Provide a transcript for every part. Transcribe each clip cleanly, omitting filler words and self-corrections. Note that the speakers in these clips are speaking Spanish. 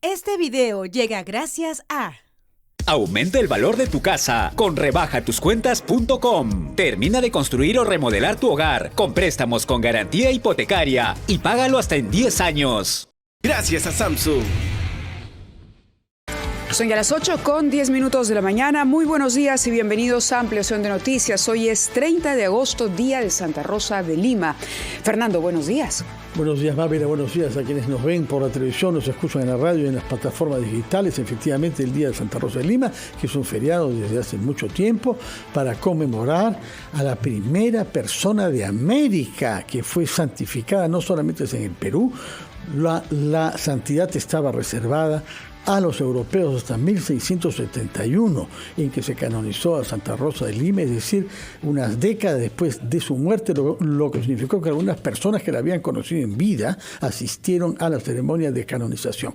Este video llega gracias a... Aumenta el valor de tu casa con rebajatoscuentas.com. Termina de construir o remodelar tu hogar con préstamos con garantía hipotecaria y págalo hasta en 10 años. Gracias a Samsung. Son ya las 8:10 de la mañana. Muy buenos días y bienvenidos a Ampliación de Noticias. Hoy es 30 de agosto, día de Santa Rosa de Lima. Fernando, buenos días. Buenos días, Mávila. Buenos días a quienes nos ven por la televisión, nos escuchan en la radio y en las plataformas digitales. Efectivamente, el día de Santa Rosa de Lima, que es un feriado desde hace mucho tiempo, para conmemorar a la primera persona de América que fue santificada, no solamente en el Perú. La santidad estaba reservada a los europeos hasta 1671, en que se canonizó a Santa Rosa de Lima, es decir, unas décadas después de su muerte, lo que significó que algunas personas que la habían conocido en vida asistieron a la ceremonia de canonización.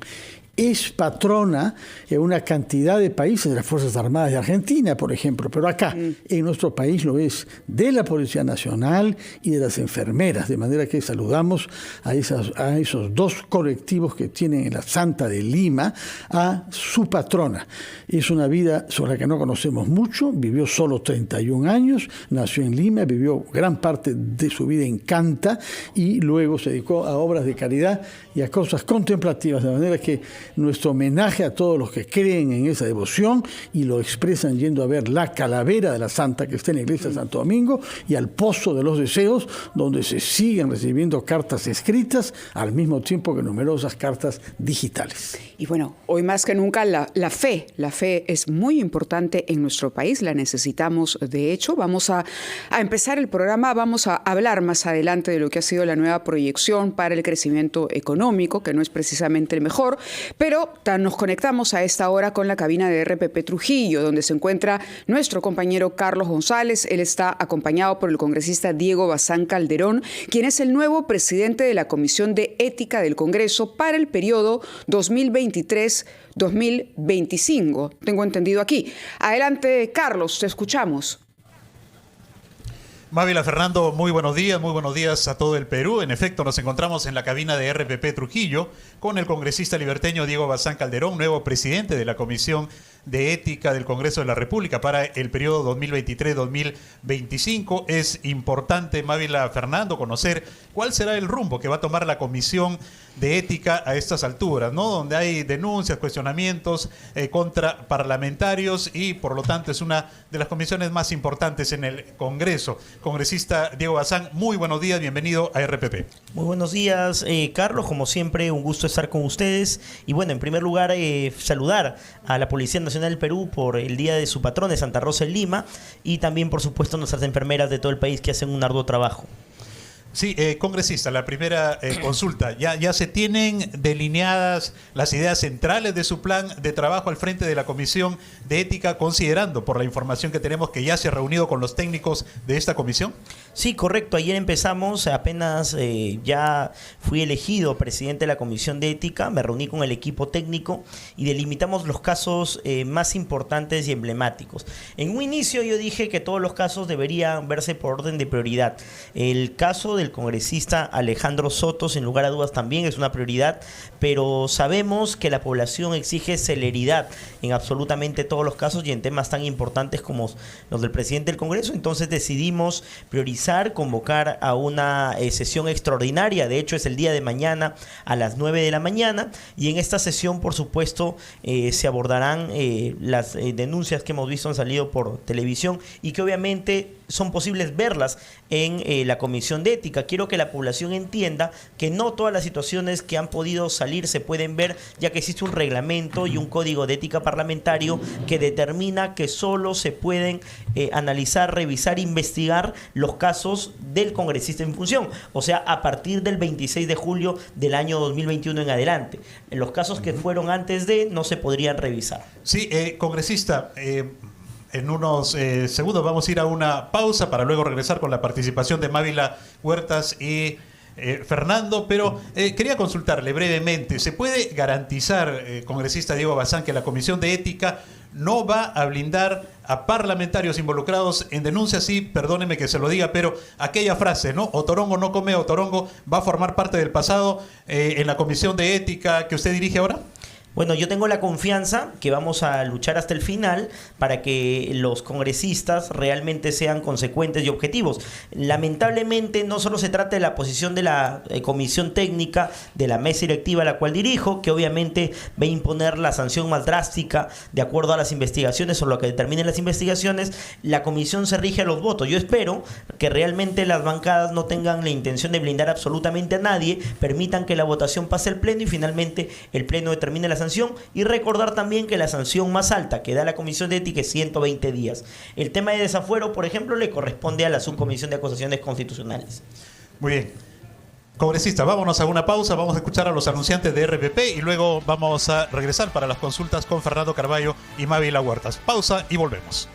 Es patrona en una cantidad de países de las Fuerzas Armadas de Argentina, por ejemplo, pero acá, en nuestro país, lo es de la Policía Nacional y de las enfermeras, de manera que saludamos a esos dos colectivos que tienen en la Santa de Lima a su patrona. Es una vida sobre la que no conocemos mucho, vivió solo 31 años, nació en Lima, vivió gran parte de su vida en Canta y luego se dedicó a obras de caridad y a cosas contemplativas, de manera que nuestro homenaje a todos los que creen en esa devoción y lo expresan yendo a ver la calavera de la Santa que está en la iglesia de Santo Domingo y al Pozo de los Deseos, donde se siguen recibiendo cartas escritas al mismo tiempo que numerosas cartas digitales. Y bueno, hoy más que nunca la fe es muy importante en nuestro país, la necesitamos de hecho. Vamos a empezar el programa, vamos a hablar más adelante de lo que ha sido la nueva proyección para el crecimiento económico, que no es precisamente el mejor, pero nos conectamos a esta hora con la cabina de RPP Trujillo, donde se encuentra nuestro compañero Carlos González. Él está acompañado por el congresista Diego Bazán Calderón, quien es el nuevo presidente de la Comisión de Ética del Congreso para el periodo 2023-2025. Tengo entendido aquí. Adelante, Carlos, te escuchamos. Mávila, Fernando, muy buenos días a todo el Perú. En efecto, nos encontramos en la cabina de RPP Trujillo con el congresista liberteño Diego Bazán Calderón, nuevo presidente de la Comisión de Ética del Congreso de la República para el periodo 2023-2025. Es importante, Mávila, Fernando, conocer cuál será el rumbo que va a tomar la Comisión de Ética a estas alturas, ¿no? Donde hay denuncias, cuestionamientos contra parlamentarios y por lo tanto es una de las comisiones más importantes en el Congreso. Congresista Diego Bazán, muy buenos días, bienvenido a RPP. Muy buenos días, Carlos, como siempre un gusto estar con ustedes y bueno, en primer lugar saludar a la Policía Nacional del Perú por el día de su patrón de Santa Rosa en Lima y también por supuesto nuestras enfermeras de todo el país que hacen un arduo trabajo. Sí, congresista, la primera consulta. ¿Ya se tienen delineadas las ideas centrales de su plan de trabajo al frente de la Comisión de Ética, considerando por la información que tenemos que ya se ha reunido con los técnicos de esta comisión? Sí, correcto. Ayer empezamos, apenas ya fui elegido presidente de la Comisión de Ética, me reuní con el equipo técnico y delimitamos los casos más importantes y emblemáticos. En un inicio yo dije que todos los casos deberían verse por orden de prioridad. El caso del congresista Alejandro Soto, sin lugar a dudas, también es una prioridad, pero sabemos que la población exige celeridad en absolutamente todos los casos y en temas tan importantes como los del presidente del Congreso. Entonces decidimos priorizar, convocar a una sesión extraordinaria. De hecho, es el día de mañana a las 9 de la mañana y en esta sesión, por supuesto, se abordarán las denuncias que hemos visto han salido por televisión y que obviamente son posibles verlas en la Comisión de Ética. Quiero que la población entienda que no todas las situaciones que han podido salir se pueden ver, ya que existe un reglamento y un código de ética parlamentario que determina que solo se pueden analizar, revisar, investigar los casos del congresista en función, o sea, a partir del 26 de julio del año 2021 en adelante. Los casos que fueron antes de no se podrían revisar. Sí, congresista, en unos segundos vamos a ir a una pausa para luego regresar con la participación de Mávila Huertas y Fernando, pero quería consultarle brevemente, ¿se puede garantizar, congresista Diego Bazán, que la Comisión de Ética no va a blindar a parlamentarios involucrados en denuncias? Sí, perdóneme que se lo diga, pero aquella frase, ¿no? Otorongo no come otorongo, ¿va a formar parte del pasado en la Comisión de Ética que usted dirige ahora? Bueno, yo tengo la confianza que vamos a luchar hasta el final para que los congresistas realmente sean consecuentes y objetivos. Lamentablemente no solo se trata de la posición de la comisión técnica de la mesa directiva a la cual dirijo, que obviamente va a imponer la sanción más drástica de acuerdo a las investigaciones o lo que determinen las investigaciones. La comisión se rige a los votos. Yo espero que realmente las bancadas no tengan la intención de blindar absolutamente a nadie, permitan que la votación pase al pleno y finalmente el pleno determine la sanción, y recordar también que la sanción más alta que da la Comisión de Ética es 120 días. El tema de desafuero, por ejemplo, le corresponde a la Subcomisión de Acusaciones Constitucionales. Muy bien. Congresista, vámonos a una pausa, vamos a escuchar a los anunciantes de RPP y luego vamos a regresar para las consultas con Fernando Carballo y Mávila Huertas. Pausa y volvemos.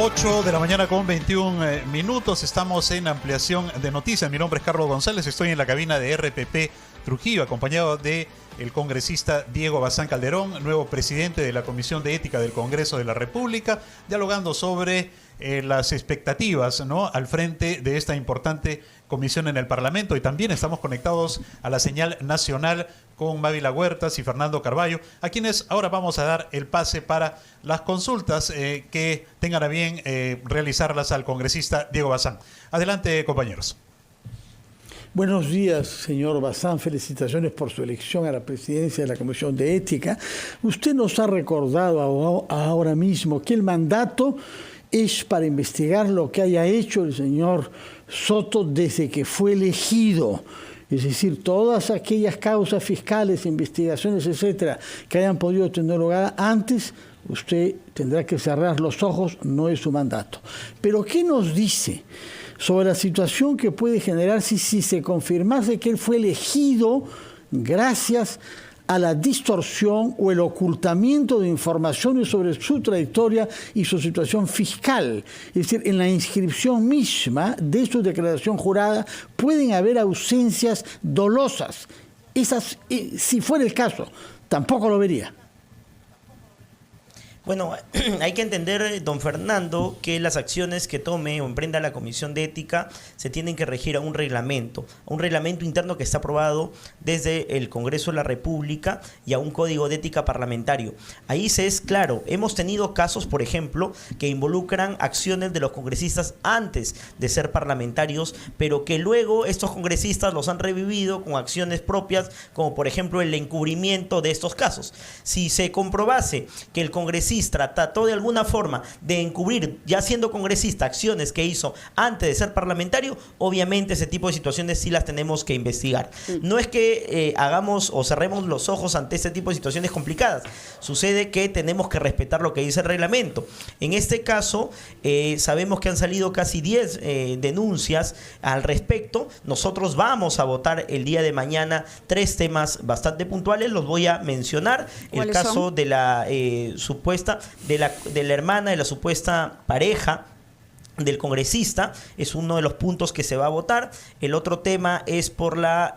8 de la mañana con 21 minutos, estamos en ampliación de noticias. Mi nombre es Carlos González, estoy en la cabina de RPP Trujillo, acompañado de el congresista Diego Bazán Calderón, nuevo presidente de la Comisión de Ética del Congreso de la República, dialogando sobre las expectativas, ¿no?, al frente de esta importante comisión en el Parlamento. Y también estamos conectados a la señal nacional con Mávila Huertas y Fernando Carballo, a quienes ahora vamos a dar el pase para las consultas que tengan a bien realizarlas al congresista Diego Bazán. Adelante, compañeros. Buenos días, señor Bazán. Felicitaciones por su elección a la presidencia de la Comisión de Ética. Usted nos ha recordado ahora mismo que el mandato es para investigar lo que haya hecho el señor Soto desde que fue elegido. Es decir, todas aquellas causas fiscales, investigaciones, etcétera, que hayan podido tener lugar antes, usted tendrá que cerrar los ojos, no es su mandato. Pero ¿qué nos dice sobre la situación que puede generarse si se confirmase que él fue elegido gracias a la distorsión o el ocultamiento de informaciones sobre su trayectoria y su situación fiscal? Es decir, en la inscripción misma de su declaración jurada pueden haber ausencias dolosas. Esas, si fuera el caso, tampoco lo vería. Bueno, hay que entender, don Fernando, que las acciones que tome o emprenda la Comisión de Ética se tienen que regir a un reglamento interno que está aprobado desde el Congreso de la República y a un código de ética parlamentario. Ahí se es claro, hemos tenido casos, por ejemplo, que involucran acciones de los congresistas antes de ser parlamentarios, pero que luego estos congresistas los han revivido con acciones propias, como por ejemplo el encubrimiento de estos casos. Si se comprobase que el congresista trató de alguna forma de encubrir, ya siendo congresista, acciones que hizo antes de ser parlamentario, obviamente ese tipo de situaciones sí las tenemos que investigar. No es que hagamos o cerremos los ojos ante este tipo de situaciones complicadas. Sucede que tenemos que respetar lo que dice el reglamento. En este caso, sabemos que han salido casi 10 denuncias al respecto. Nosotros vamos a votar el día de mañana 3 temas bastante puntuales. Los voy a mencionar. El caso son de la supuesta de la hermana de la supuesta pareja del congresista, es uno de los puntos que se va a votar. El otro tema es por la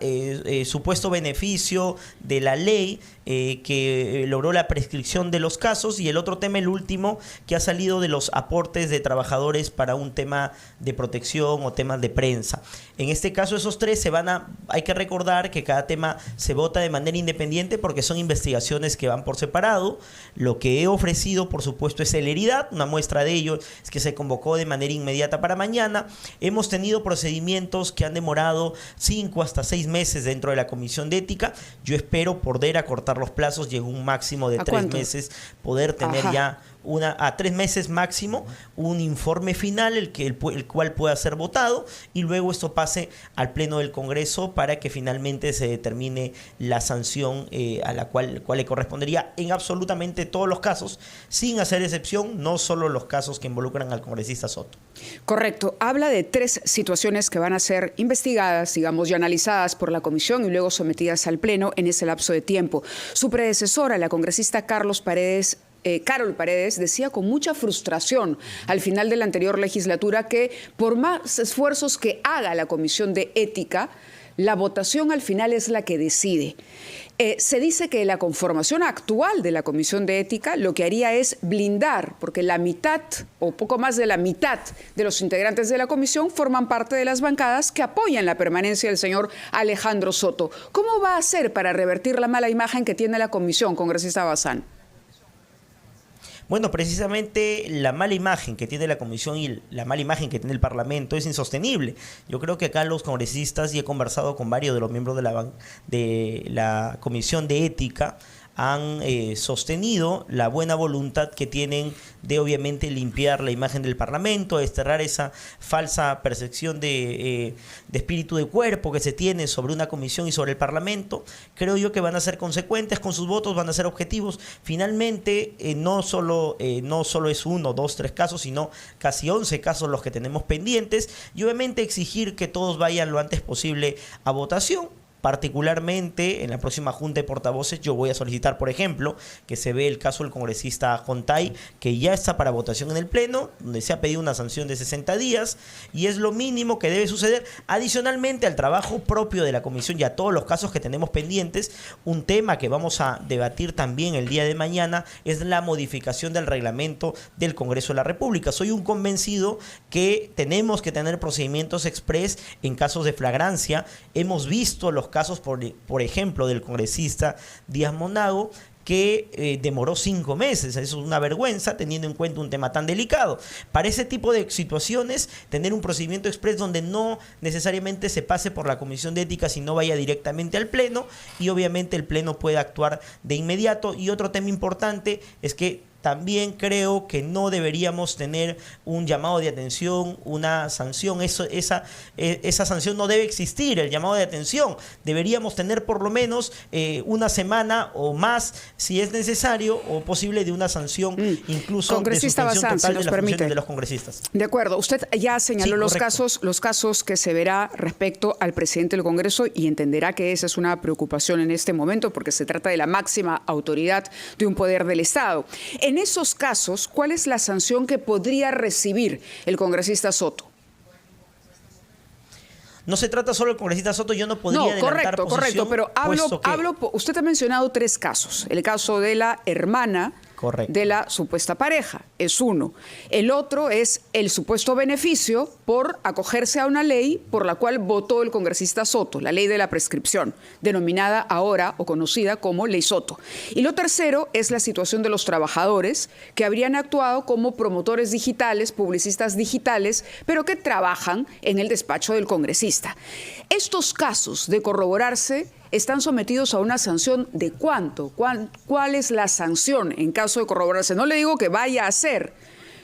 supuesto beneficio de la ley que logró la prescripción de los casos, y el otro tema, el último, que ha salido de los aportes de trabajadores para un tema de protección o temas de prensa. En este caso, esos 3 hay que recordar que cada tema se vota de manera independiente porque son investigaciones que van por separado. Lo que he ofrecido, por supuesto, es celeridad. Una muestra de ello es que se convocó de manera inmediata para mañana. Hemos tenido procedimientos que han demorado 5 hasta 6 meses dentro de la Comisión de Ética. Yo espero poder acortar los plazos y en un máximo de 3 meses poder tener ya a 3 meses máximo un informe final el cual pueda ser votado, y luego esto pase al Pleno del Congreso para que finalmente se determine la sanción a la cual le correspondería en absolutamente todos los casos, sin hacer excepción, no solo los casos que involucran al congresista Soto. Correcto. Habla de 3 situaciones que van a ser investigadas, digamos, y analizadas por la comisión y luego sometidas al Pleno en ese lapso de tiempo. Su predecesora, la congresista Carol Paredes, decía con mucha frustración al final de la anterior legislatura que por más esfuerzos que haga la Comisión de Ética, La votación al final es la que decide. Se dice que la conformación actual de la Comisión de Ética lo que haría es blindar, porque la mitad o poco más de la mitad de los integrantes de la comisión forman parte de las bancadas que apoyan la permanencia del señor Alejandro Soto. ¿Cómo va a hacer para revertir la mala imagen que tiene la comisión, congresista Bazán? Bueno, precisamente la mala imagen que tiene la comisión y la mala imagen que tiene el Parlamento es insostenible. Yo creo que acá los congresistas, y he conversado con varios de los miembros de la Comisión de Ética, han sostenido la buena voluntad que tienen de obviamente limpiar la imagen del Parlamento, desterrar esa falsa percepción de espíritu de cuerpo que se tiene sobre una comisión y sobre el Parlamento. Creo yo que van a ser consecuentes con sus votos, van a ser objetivos. Finalmente, no solo es 1, 2, 3 casos, sino casi 11 casos los que tenemos pendientes, y obviamente exigir que todos vayan lo antes posible a votación. Particularmente en la próxima Junta de Portavoces yo voy a solicitar, por ejemplo, que se vea el caso del congresista Jontay, que ya está para votación en el Pleno, donde se ha pedido una sanción de 60 días, y es lo mínimo que debe suceder. Adicionalmente al trabajo propio de la comisión y a todos los casos que tenemos pendientes, un tema que vamos a debatir también el día de mañana es la modificación del reglamento del Congreso de la República. Soy un convencido que tenemos que tener procedimientos express en casos de flagrancia. Hemos visto los casos, por ejemplo, del congresista Díaz Monago, que demoró 5 meses. Eso es una vergüenza teniendo en cuenta un tema tan delicado. Para ese tipo de situaciones, tener un procedimiento express donde no necesariamente se pase por la Comisión de Ética, sino vaya directamente al Pleno, y obviamente el Pleno puede actuar de inmediato. Y otro tema importante es que también creo que no deberíamos tener un llamado de atención, una sanción. Esa sanción no debe existir, el llamado de atención. Deberíamos tener por lo menos una semana o más, si es necesario, o posible de una sanción, incluso congresista de suspensión Bazán, total si nos de las permite. funciones de los congresistas. De acuerdo. Usted ya señaló Sí, los casos que se verá respecto al presidente del Congreso, y entenderá que esa es una preocupación en este momento porque se trata de la máxima autoridad de un poder del Estado. En esos casos, ¿cuál es la sanción que podría recibir el congresista Soto? No se trata solo del congresista Soto, yo no podría adelantar posición. Correcto, pero usted ha mencionado 3 casos. El caso de la hermana de la supuesta pareja es uno. El otro es el supuesto beneficio por acogerse a una ley por la cual votó el congresista Soto, la ley de la prescripción, denominada ahora o conocida como Ley Soto. Y lo tercero es la situación de los trabajadores que habrían actuado como promotores digitales, publicistas digitales, pero que trabajan en el despacho del congresista. Estos casos, de corroborarse, están sometidos a una sanción de ¿cuánto? ¿Cuál es la sanción en caso de corroborarse? No le digo que vaya a ser,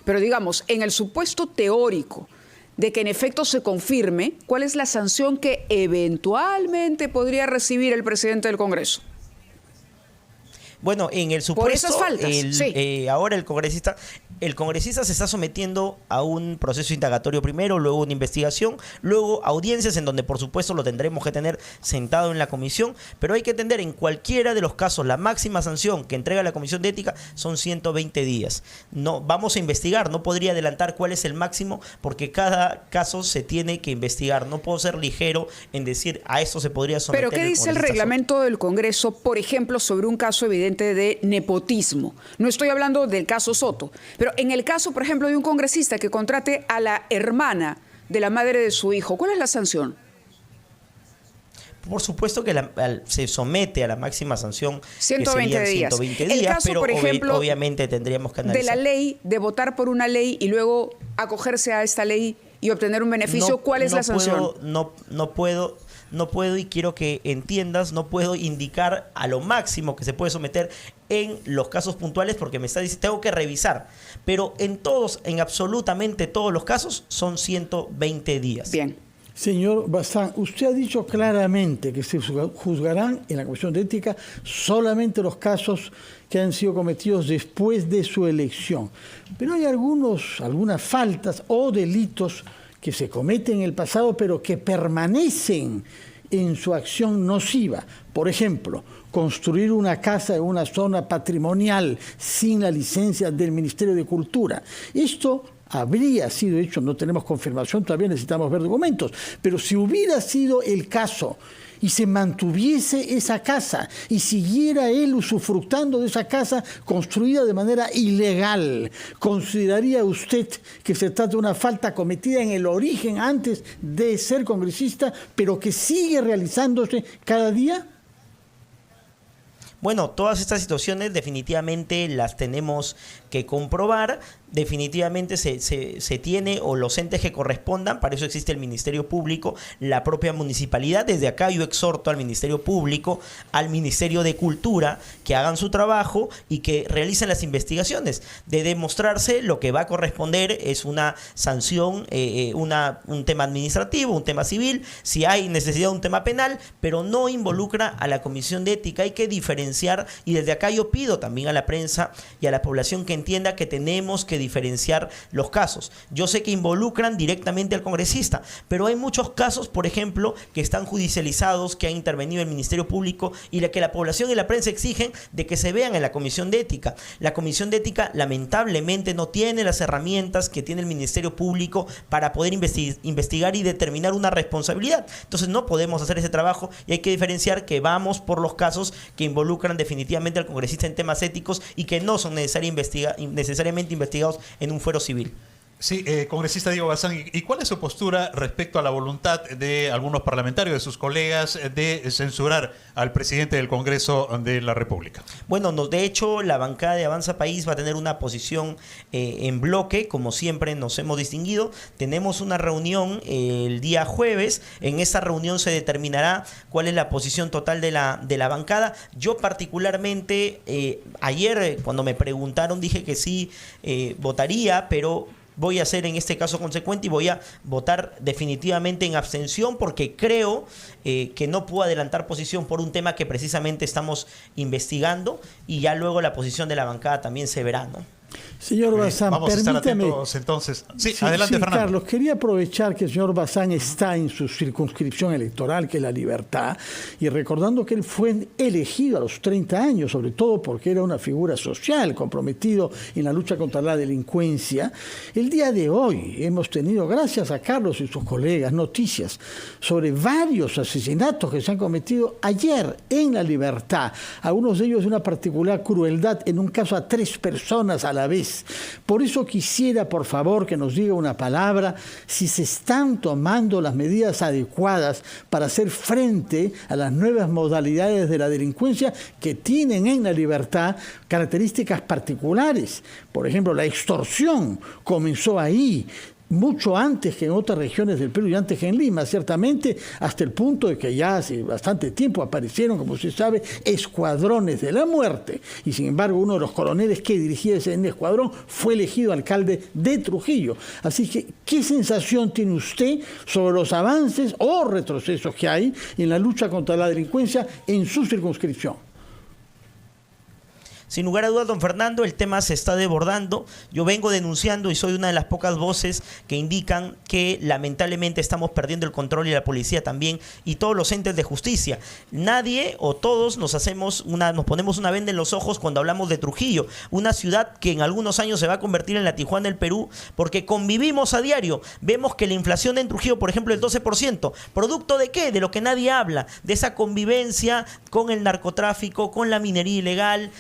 pero digamos, en el supuesto teórico de que en efecto se confirme, ¿cuál es la sanción que eventualmente podría recibir el presidente del Congreso? Bueno, en el supuesto, por esas faltas, ahora el congresista se está sometiendo a un proceso indagatorio primero, luego una investigación, luego audiencias en donde por supuesto lo tendremos que tener sentado en la comisión, pero hay que entender, en cualquiera de los casos la máxima sanción que entrega la Comisión de Ética son 120 días. No, vamos a investigar, no podría adelantar cuál es el máximo porque cada caso se tiene que investigar. No puedo ser ligero en decir a esto se podría someter. Pero ¿qué dice el reglamento del Congreso, por ejemplo, sobre un caso evidente de nepotismo? No estoy hablando del caso Soto, pero en el caso, por ejemplo, de un congresista que contrate a la hermana de la madre de su hijo, ¿cuál es la sanción? Por supuesto que se somete a la máxima sanción, 120 que días. 120 días, el caso, pero por ejemplo, obviamente tendríamos que analizar. De la ley, de votar por una ley y luego acogerse a esta ley y obtener un beneficio, ¿cuál es la sanción? No puedo, y quiero que entiendas, no puedo indicar a lo máximo que se puede someter en los casos puntuales porque me está diciendo, tengo que revisar. Pero en absolutamente todos los casos son 120 días. Bien. Señor Bazán, usted ha dicho claramente que se juzgarán en la Comisión de Ética solamente los casos que han sido cometidos después de su elección. Pero hay algunas faltas o delitos que se cometen en el pasado, pero que permanecen en su acción nociva. Por ejemplo, construir una casa en una zona patrimonial sin la licencia del Ministerio de Cultura. Esto habría sido hecho, no tenemos confirmación, todavía necesitamos ver documentos, pero si hubiera sido el caso y se mantuviese esa casa y siguiera él usufructando de esa casa construida de manera ilegal, ¿consideraría usted que se trata de una falta cometida en el origen antes de ser congresista, pero que sigue realizándose cada día? Bueno, todas estas situaciones definitivamente las tenemos que comprobar. Definitivamente se tiene, o los entes que correspondan, para eso existe el Ministerio Público, la propia municipalidad. Desde acá yo exhorto al Ministerio Público, al Ministerio de Cultura, que hagan su trabajo y que realicen las investigaciones. De demostrarse, lo que va a corresponder es una sanción, un tema administrativo, un tema civil, si hay necesidad de un tema penal, pero no involucra a la Comisión de Ética. Hay que diferenciar, y desde acá yo pido también a la prensa y a la población que entienda que tenemos que diferenciar los casos. Yo sé que involucran directamente al congresista, pero hay muchos casos, por ejemplo, que están judicializados, que ha intervenido el Ministerio Público y que la población y la prensa exigen de que se vean en la Comisión de Ética. La Comisión de Ética lamentablemente no tiene las herramientas que tiene el Ministerio Público para poder investigar y determinar una responsabilidad. Entonces no podemos hacer ese trabajo y hay que diferenciar que vamos por los casos que involucran definitivamente al congresista en temas éticos y que no son necesariamente investigados en un fuero civil. Sí, congresista Diego Bazán, ¿y cuál es su postura respecto a la voluntad de algunos parlamentarios, de sus colegas, de censurar al presidente del Congreso de la República? Bueno, de hecho, la bancada de Avanza País va a tener una posición en bloque, como siempre nos hemos distinguido. Tenemos una reunión el día jueves. En esa reunión se determinará cuál es la posición total de la bancada. Yo particularmente, ayer cuando me preguntaron dije que sí votaría, pero voy a ser en este caso consecuente y voy a votar definitivamente en abstención porque creo que no puedo adelantar posición por un tema que precisamente estamos investigando y ya luego la posición de la bancada también se verá, ¿no? Señor Bazán, vamos a estar permítame. atentos entonces. Sí, adelante, Fernando. Carlos, quería aprovechar que el señor Bazán está en su circunscripción electoral, que es La Libertad, y recordando que él fue elegido a los 30 años, sobre todo porque era una figura social comprometido en la lucha contra la delincuencia. El día de hoy hemos tenido, gracias a Carlos y sus colegas, noticias sobre varios asesinatos que se han cometido ayer en La Libertad. Algunos de ellos de una particular crueldad, en un caso a 3 personas a la vez. Por eso quisiera, por favor, que nos diga una palabra si se están tomando las medidas adecuadas para hacer frente a las nuevas modalidades de la delincuencia que tienen en La Libertad características particulares. Por ejemplo, la extorsión comenzó ahí, mucho antes que en otras regiones del Perú y antes que en Lima, ciertamente, hasta el punto de que ya hace bastante tiempo aparecieron, como usted sabe, escuadrones de la muerte. Y sin embargo, uno de los coroneles que dirigía ese escuadrón fue elegido alcalde de Trujillo. Así que, ¿qué sensación tiene usted sobre los avances o retrocesos que hay en la lucha contra la delincuencia en su circunscripción? Sin lugar a dudas, don Fernando, el tema se está desbordando. Yo vengo denunciando y soy una de las pocas voces que indican que lamentablemente estamos perdiendo el control y la policía también y todos los entes de justicia. Nadie o todos nos ponemos una venda en los ojos cuando hablamos de Trujillo, una ciudad que en algunos años se va a convertir en la Tijuana del Perú porque convivimos a diario. Vemos que la inflación en Trujillo, por ejemplo, es 12%. ¿Producto de qué? De lo que nadie habla, de esa convivencia con el narcotráfico, con la minería ilegal,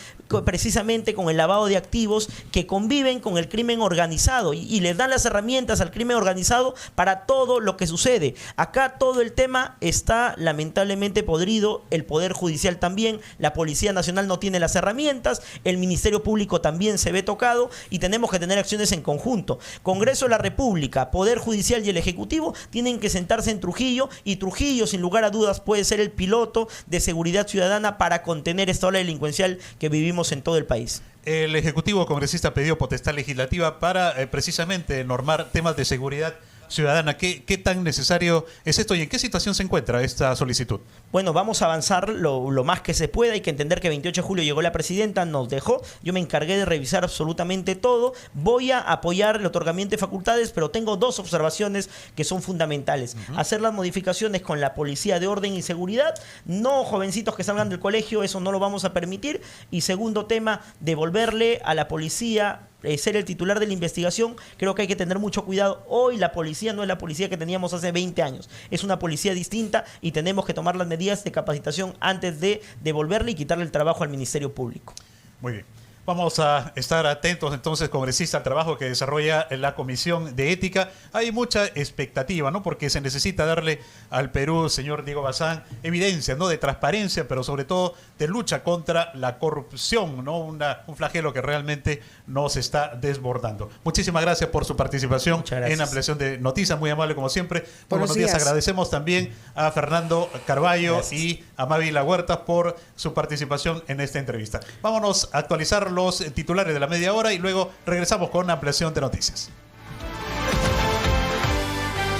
precisamente con el lavado de activos, que conviven con el crimen organizado y les dan las herramientas al crimen organizado para todo lo que sucede. Acá todo el tema está lamentablemente podrido, el Poder Judicial también, la Policía Nacional no tiene las herramientas, el Ministerio Público también se ve tocado y tenemos que tener acciones en conjunto. Congreso de la República, Poder Judicial y el Ejecutivo tienen que sentarse en Trujillo y Trujillo sin lugar a dudas puede ser el piloto de seguridad ciudadana para contener esta ola delincuencial que vivimos en todo el país. El Ejecutivo congresista pidió potestad legislativa para precisamente normar temas de seguridad ciudadana. ¿Qué tan necesario es esto y en qué situación se encuentra esta solicitud? Bueno, vamos a avanzar lo más que se pueda. Hay que entender que 28 de julio llegó la presidenta, nos dejó. Yo me encargué de revisar absolutamente todo. Voy a apoyar el otorgamiento de facultades, pero tengo 2 observaciones que son fundamentales. Hacer las modificaciones con la Policía de Orden y Seguridad. No jovencitos que salgan del colegio, eso no lo vamos a permitir. Y segundo tema, devolverle a la policía ser el titular de la investigación, creo que hay que tener mucho cuidado. Hoy la policía no es la policía que teníamos hace 20 años. Es una policía distinta y tenemos que tomar las medidas de capacitación antes de devolverle y quitarle el trabajo al Ministerio Público. Muy bien. Vamos a estar atentos entonces, congresista, al trabajo que desarrolla la Comisión de Ética. Hay mucha expectativa, ¿no? Porque se necesita darle al Perú, señor Diego Bazán, evidencia, ¿no? De transparencia, pero sobre todo de lucha contra la corrupción, ¿no? Un flagelo que realmente nos está desbordando. Muchísimas gracias por su participación en Ampliación de Noticias, muy amable como siempre. Buenos días. Agradecemos también a Fernando Carballo y a Mávila Huertas por su participación en esta entrevista. Vámonos a actualizar los titulares de la media hora y luego regresamos con Ampliación de Noticias.